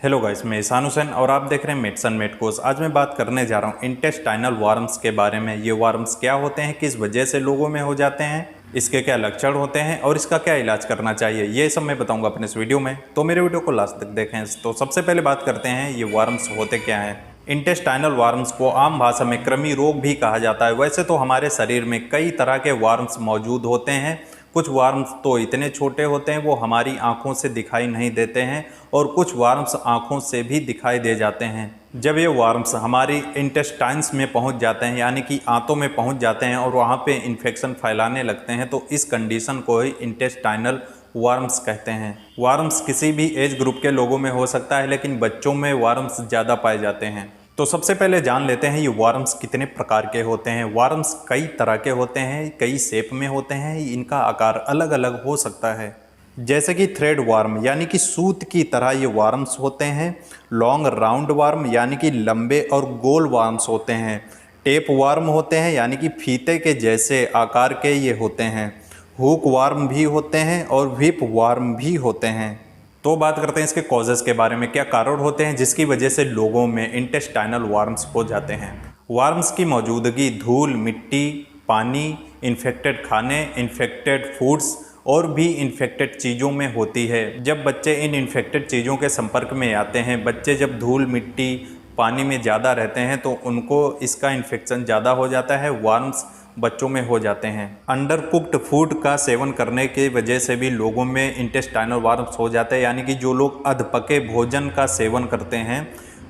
Hello guys, मैं ईशान हुसैन और आप देख रहे हैं मेडिसन मेडकोस। आज मैं बात करने जा रहा हूँ इंटेस्टाइनल वार्म्स के बारे में। ये वार्म्स क्या होते हैं, किस वजह से लोगों में हो जाते हैं, इसके क्या लक्षण होते हैं और इसका क्या इलाज करना चाहिए, ये सब मैं बताऊंगा अपने इस वीडियो में। तो मेरे वीडियो को लास्ट तक देखें। तो सबसे पहले बात करते हैं ये वार्म्स होते क्या हैं। इंटेस्टाइनल वार्म्स को आम भाषा में कृमि रोग भी कहा जाता है। वैसे तो हमारे शरीर में कई तरह के वार्म्स मौजूद होते हैं। कुछ वार्म्स तो इतने छोटे होते हैं वो हमारी आंखों से दिखाई नहीं देते हैं और कुछ वार्म्स आंखों से भी दिखाई दे जाते हैं। जब ये वार्म्स हमारी इंटेस्टाइन्स में पहुंच जाते हैं यानी कि आंतों में पहुंच जाते हैं और वहां पे इन्फेक्शन फैलाने लगते हैं तो इस कंडीशन को ही इंटेस्टाइनल वार्म्स कहते हैं। वार्म्स किसी भी एज ग्रुप के लोगों में हो सकता है, लेकिन बच्चों में वार्म्स ज़्यादा पाए जाते हैं। तो सबसे पहले जान लेते हैं ये वार्म्स कितने प्रकार के होते हैं। वार्म्स कई तरह के होते हैं, कई शेप में होते हैं, इनका आकार अलग अलग हो सकता है। जैसे कि थ्रेड वार्म यानी कि सूत की तरह ये वार्म्स होते हैं। लॉन्ग राउंड वार्म यानी कि लंबे और गोल वार्म्स होते हैं। टेप वार्म होते हैं यानी कि फीते के जैसे आकार के ये होते हैं। हुक वार्म भी होते हैं और व्हिप वार्म भी होते हैं। तो बात करते हैं इसके कॉजेज़ के बारे में। क्या कारण होते हैं जिसकी वजह से लोगों में इंटेस्टाइनल वार्म्स हो जाते हैं। वार्म्स की मौजूदगी धूल, मिट्टी, पानी, इन्फेक्टेड खाने, इन्फेक्टेड फूड्स और भी इन्फेक्टेड चीज़ों में होती है। जब बच्चे इन इन्फेक्टेड चीज़ों के संपर्क में आते हैं, बच्चे जब धूल, मिट्टी, पानी में ज़्यादा रहते हैं तो उनको इसका इन्फेक्शन ज़्यादा हो जाता है। वार्म्स बच्चों में हो जाते हैं। अंडर कुक्ड फूड का सेवन करने की वजह से भी लोगों में इंटेस्टाइनल वार्म्स हो जाते हैं, यानी कि जो लोग अधपके भोजन का सेवन करते हैं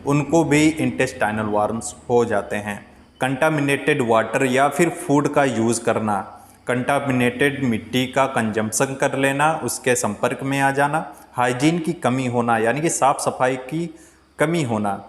उनको भी इंटेस्टाइनल वार्म्स हो जाते हैं। कंटामिनेटेड वाटर या फिर फूड का यूज़ करना, कंटामिनेटेड मिट्टी का कंजम्पशन कर लेना, उसके संपर्क में आ जाना, हाइजीन की कमी होना यानी कि साफ़ सफाई की कमी होना,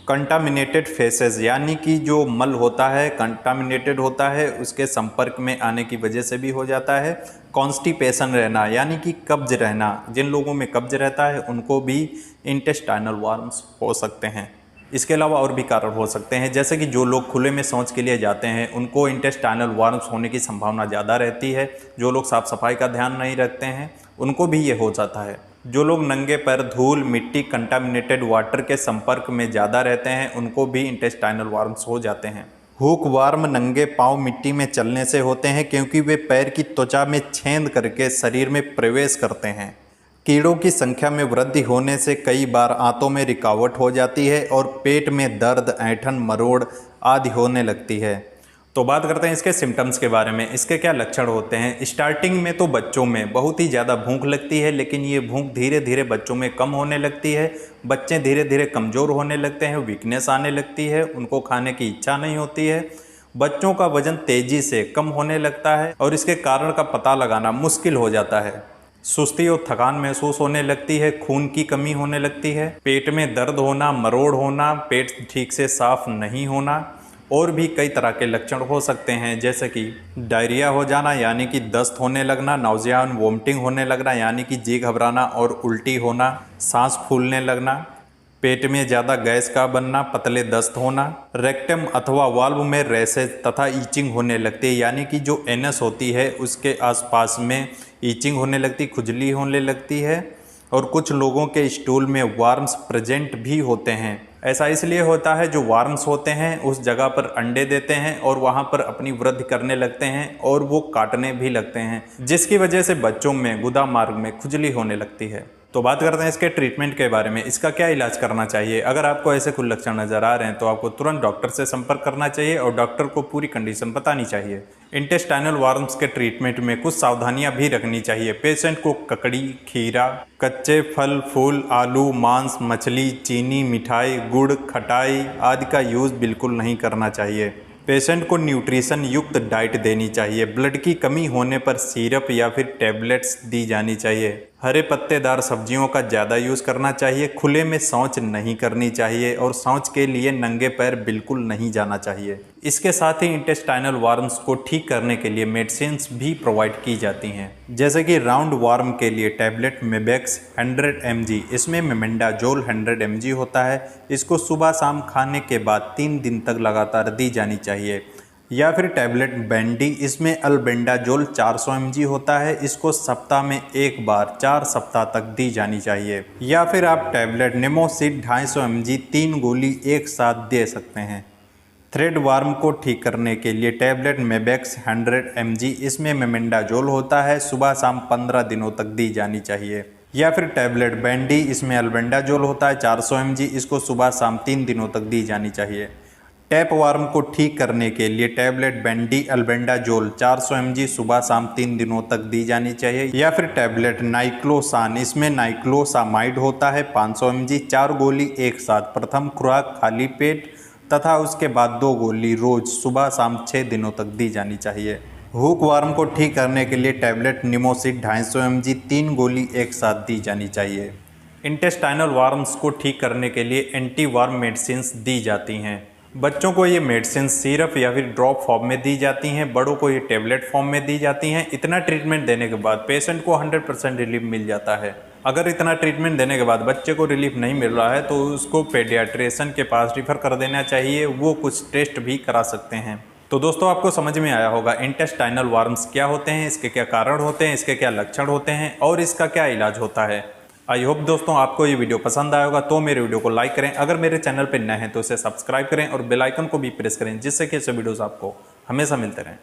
कंटामिनेटेड फेसेस यानी कि जो मल होता है कंटामिनेटेड होता है, उसके संपर्क में आने की वजह से भी हो जाता है। कॉन्स्टिपेशन रहना यानी कि कब्ज रहना, जिन लोगों में कब्ज रहता है उनको भी इंटेस्टाइनल वार्म्स हो सकते हैं। इसके अलावा और भी कारण हो सकते हैं, जैसे कि जो लोग खुले में शौच के लिए जाते हैं उनको इंटेस्टाइनल वार्म्स होने की संभावना ज़्यादा रहती है। जो लोग साफ़ सफाई का ध्यान नहीं रखते हैं उनको भी ये हो जाता है। जो लोग नंगे पैर धूल, मिट्टी, कंटामिनेटेड वाटर के संपर्क में ज़्यादा रहते हैं उनको भी इंटेस्टाइनल वार्म्स हो जाते हैं। हुक वार्म नंगे पांव मिट्टी में चलने से होते हैं क्योंकि वे पैर की त्वचा में छेद करके शरीर में प्रवेश करते हैं। कीड़ों की संख्या में वृद्धि होने से कई बार आंतों में रुकावट हो जाती है और पेट में दर्द, ऐंठन, मरोड़ आदि होने लगती है। तो बात करते हैं इसके सिम्टम्स के बारे में। इसके क्या लक्षण होते हैं। स्टार्टिंग में तो बच्चों में बहुत ही ज़्यादा भूख लगती है, लेकिन ये भूख धीरे धीरे बच्चों में कम होने लगती है। बच्चे धीरे धीरे कमज़ोर होने लगते हैं, वीकनेस आने लगती है, उनको खाने की इच्छा नहीं होती है। बच्चों का वजन तेज़ी से कम होने लगता है और इसके कारण का पता लगाना मुश्किल हो जाता है। सुस्ती और थकान महसूस होने लगती है, खून की कमी होने लगती है, पेट में दर्द होना, मरोड़ होना, पेट ठीक से साफ नहीं होना और भी कई तरह के लक्षण हो सकते हैं, जैसे कि डायरिया हो जाना यानी कि दस्त होने लगना, नाउजिया एंड वोमिटिंग होने लगना यानी कि जी घबराना और उल्टी होना, सांस फूलने लगना, पेट में ज़्यादा गैस का बनना, पतले दस्त होना, रेक्टम अथवा वाल्व में रैशेज तथा ईचिंग होने लगती है यानी कि जो एनस होती है उसके आसपास में ईचिंग होने लगती, खुजली होने लगती है। और कुछ लोगों के स्टूल में वार्म्स प्रेजेंट भी होते हैं। ऐसा इसलिए होता है जो वार्म्स होते हैं उस जगह पर अंडे देते हैं और वहाँ पर अपनी वृद्धि करने लगते हैं और वो काटने भी लगते हैं, जिसकी वजह से बच्चों में गुदा मार्ग में खुजली होने लगती है। तो बात करते हैं इसके ट्रीटमेंट के बारे में। इसका क्या इलाज करना चाहिए। अगर आपको ऐसे कुछ लक्षण नज़र आ रहे हैं तो आपको तुरंत डॉक्टर से संपर्क करना चाहिए और डॉक्टर को पूरी कंडीशन बतानी चाहिए। इंटेस्टाइनल वार्म्स के ट्रीटमेंट में कुछ सावधानियां भी रखनी चाहिए। पेशेंट को ककड़ी, खीरा, कच्चे फल फूल, आलू, मांस, मछली, चीनी, मिठाई, गुड़, खटाई आदि का यूज़ बिल्कुल नहीं करना चाहिए। पेशेंट को न्यूट्रिशन युक्त डाइट देनी चाहिए। ब्लड की कमी होने पर सिरप या फिर टैबलेट्स दी जानी चाहिए। हरे पत्तेदार सब्जियों का ज़्यादा यूज़ करना चाहिए। खुले में शौच नहीं करनी चाहिए और शौच के लिए नंगे पैर बिल्कुल नहीं जाना चाहिए। इसके साथ ही इंटेस्टाइनल वार्म्स को ठीक करने के लिए मेडिसिन्स भी प्रोवाइड की जाती हैं, जैसे कि राउंड वार्म के लिए टैबलेट मेबेक्स 100 mg, इसमें मेमेंडाजोल 100 mg होता है। इसको सुबह शाम खाने के बाद 3 दिन तक लगातार दी जानी चाहिए। या फिर टैबलेट बेंडी, इसमें अल्बेंडाजोल 400 mg होता है, इसको सप्ताह में एक बार 4 सप्ताह तक दी जानी चाहिए। या फिर आप टैबलेट निमोसिड 250 mg 3 गोली एक साथ दे सकते हैं। थ्रेड वार्म को ठीक करने के लिए टैबलेट मेबेक्स 100 mg, इसमें मेमेंडाजोल होता है, सुबह शाम 15 दिनों तक दी जानी चाहिए। या फिर टैबलेट बेंडी, इसमें अल्बेंडाजोल होता है 400 mg, इसको सुबह शाम 3 दिनों तक दी जानी चाहिए। टैप वार्म को ठीक करने के लिए टैबलेट बेंडी अल्बेंडाजोल 400 mg सुबह शाम 3 दिनों तक दी जानी चाहिए। या फिर टैबलेट नाइक्लोसान, इसमें नाइक्लोसामाइड होता है 500 mg, 4 गोली एक साथ, प्रथम खुराक खाली पेट तथा उसके बाद 2 गोली रोज सुबह शाम 6 दिनों तक दी जानी चाहिए। हुक वार्म को ठीक करने के लिए टैबलेट निमोसिड 250 mg 3 गोली एक साथ दी जानी चाहिए। इंटेस्टाइनल वार्म्स को ठीक करने के लिए एंटी वार्म मेडिसिन्स दी जाती हैं। बच्चों को ये मेडिसिन सिरप या फिर ड्रॉप फॉर्म में दी जाती हैं, बड़ों को ये टेबलेट फॉर्म में दी जाती हैं। इतना ट्रीटमेंट देने के बाद पेशेंट को 100% रिलीफ मिल जाता है। अगर इतना ट्रीटमेंट देने के बाद बच्चे को रिलीफ नहीं मिल रहा है तो उसको पेडियाट्रिशियन के पास रिफ़र कर देना चाहिए, वो कुछ टेस्ट भी करा सकते हैं। तो दोस्तों आपको समझ में आया होगा इंटेस्टाइनल वार्म्स क्या होते हैं, इसके क्या कारण होते हैं, इसके क्या लक्षण होते हैं और इसका क्या इलाज होता है। आई होप दोस्तों आपको ये वीडियो पसंद आया होगा, तो मेरे वीडियो को लाइक करें। अगर मेरे चैनल पर नए हैं तो इसे सब्सक्राइब करें और बेल आइकन को भी प्रेस करें, जिससे कि ऐसे वीडियोस आपको हमेशा मिलते रहें।